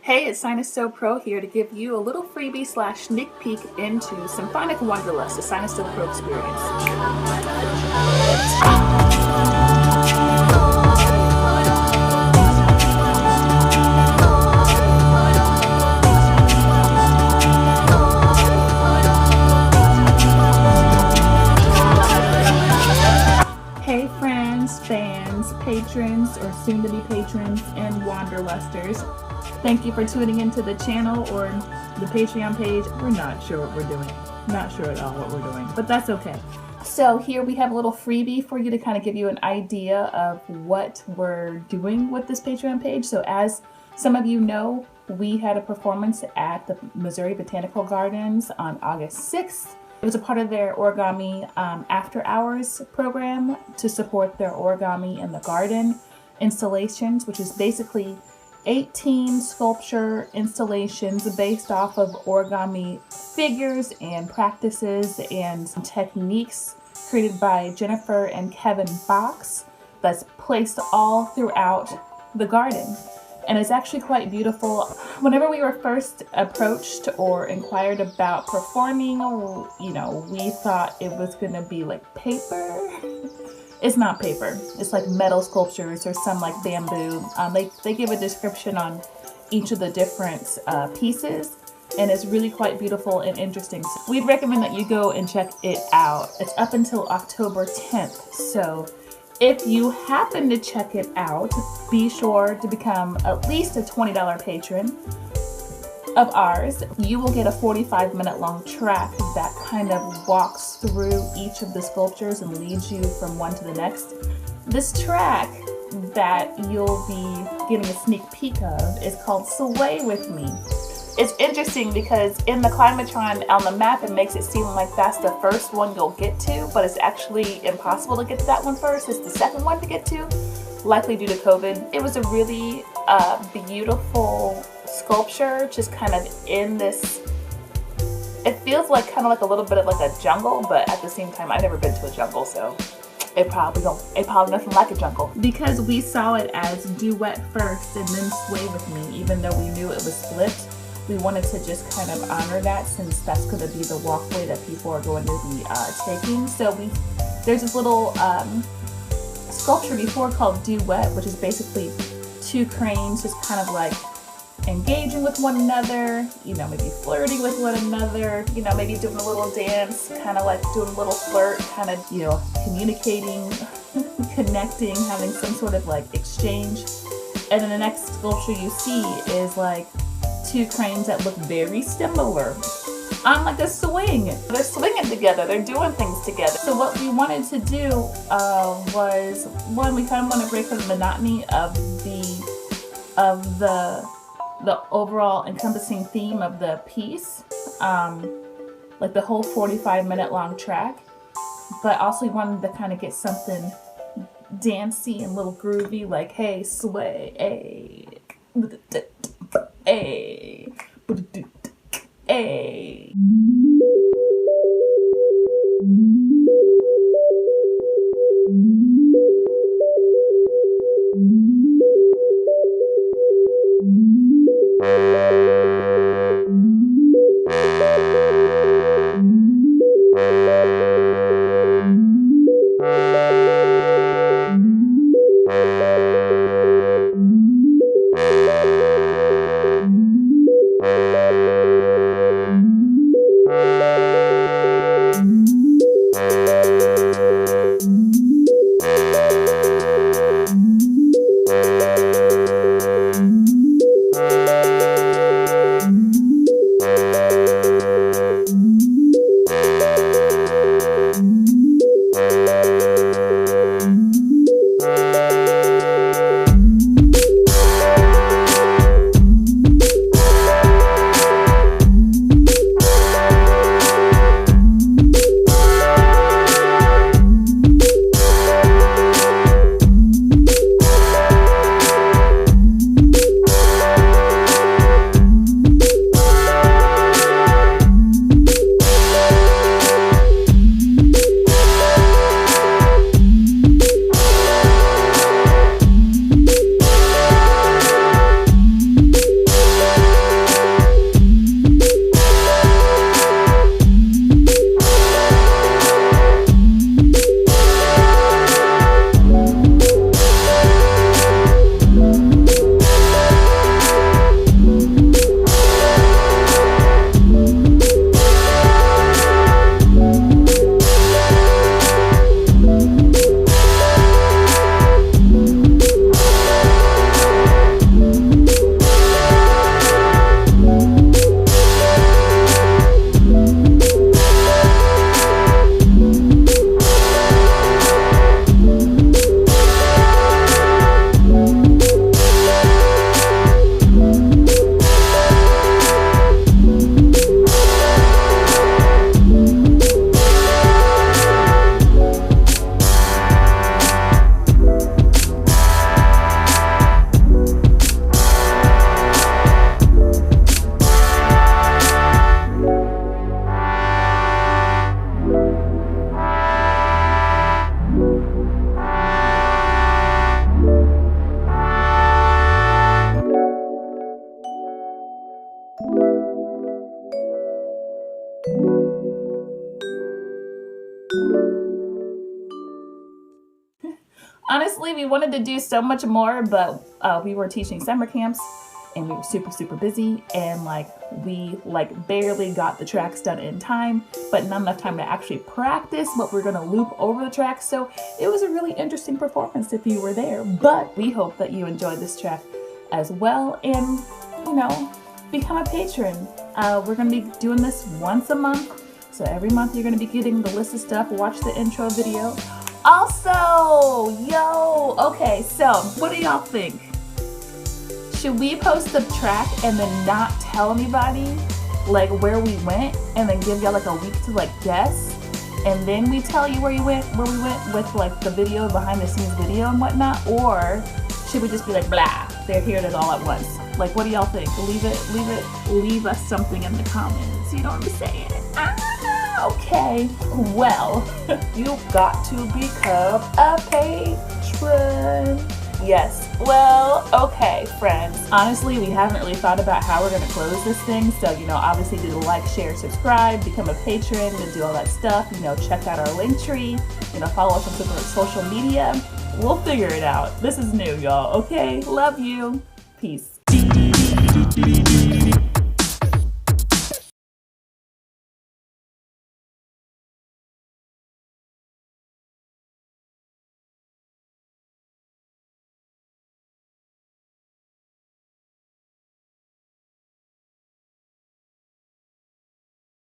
Hey, it's Syna So Pro here to give you a little freebie / sneak peek into Symphonic Wanderlust, the Syna So Pro experience. Hey friends, fans, patrons, or soon-to-be patrons, and wanderlusters. Thank you for tuning into the channel or the Patreon page. We're not sure what we're doing. Not sure at all what we're doing, but that's okay. So here we have a little freebie for you to kind of give you an idea of what we're doing with this Patreon page. So as some of you know, we had a performance at the Missouri Botanical Gardens on August 6th. It was a part of their Origami after hours program to support their Origami in the Garden installations, which is basically 18 sculpture installations based off of origami figures and practices and techniques created by Jennifer and Kevin Fox that's placed all throughout the garden. And it's actually quite beautiful. Whenever we were first approached or inquired about performing, we thought it was gonna be like paper. It's not paper. It's like metal sculptures or some like bamboo. They give a description on each of the different pieces, and it's really quite beautiful and interesting. So we'd recommend that you go and check it out. It's up until October 10th. So if you happen to check it out, be sure to become at least a $20 patron of ours. You will get a 45-minute long track that kind of walks through each of the sculptures and leads you from one to the next. This track that you'll be getting a sneak peek of is called Sway With Me. It's interesting because in the Climatron on the map, it makes it seem like that's the first one you'll get to, but it's actually impossible to get to that one first. It's the second one to get to, likely due to COVID. It was a really beautiful sculpture, just kind of in this, it feels like kind of like a little bit of like a jungle, but at the same time, I've never been to a jungle, so it probably nothing like a jungle. Because we saw it as duet first and then Sway With Me, even though we knew it was split. We wanted to just kind of honor that since that's going to be the walkway that people are going to be taking. So there's this little sculpture before called Duet, which is basically two cranes just kind of like engaging with one another, maybe flirting with one another, maybe doing a little dance, kind of like doing a little flirt, kind of, communicating, connecting, having some sort of like exchange. And then the next sculpture you see is like two cranes that look very similar on like a swing. They're swinging together, they're doing things together. So what we wanted to do was, one, we kind of want to break the monotony of the overall encompassing theme of the piece, like the whole 45-minute long track, but also we wanted to kind of get something dancey and a little groovy, like hey, sway, hey, hey, hey. honestly, we wanted to do so much more, but we were teaching summer camps and we were super busy, and we barely got the tracks done in time, but not enough time to actually practice what we're gonna loop over the track. So it was a really interesting performance if you were there, but we hope that you enjoyed this track as well, and become a patron. We're gonna be doing this once a month, so every month you're gonna be getting the list of stuff. Watch the intro video. Also, okay, so what do y'all think? Should we post the track and then not tell anybody where we went, and then give y'all a week to guess, and then we tell you where we went with the video, behind the scenes video and whatnot? Or should we just be blah, they're hearing it all at once? What do y'all think? Leave us something in the comments. You know what I'm saying? Okay, well, you've got to become a patron. Yes, well, okay, friends. Honestly, we haven't really thought about how we're gonna close this thing. So, obviously do the like, share, subscribe, become a patron, and do all that stuff. Check out our link tree. Follow us on social media. We'll figure it out. This is new, y'all. Okay, love you. Peace.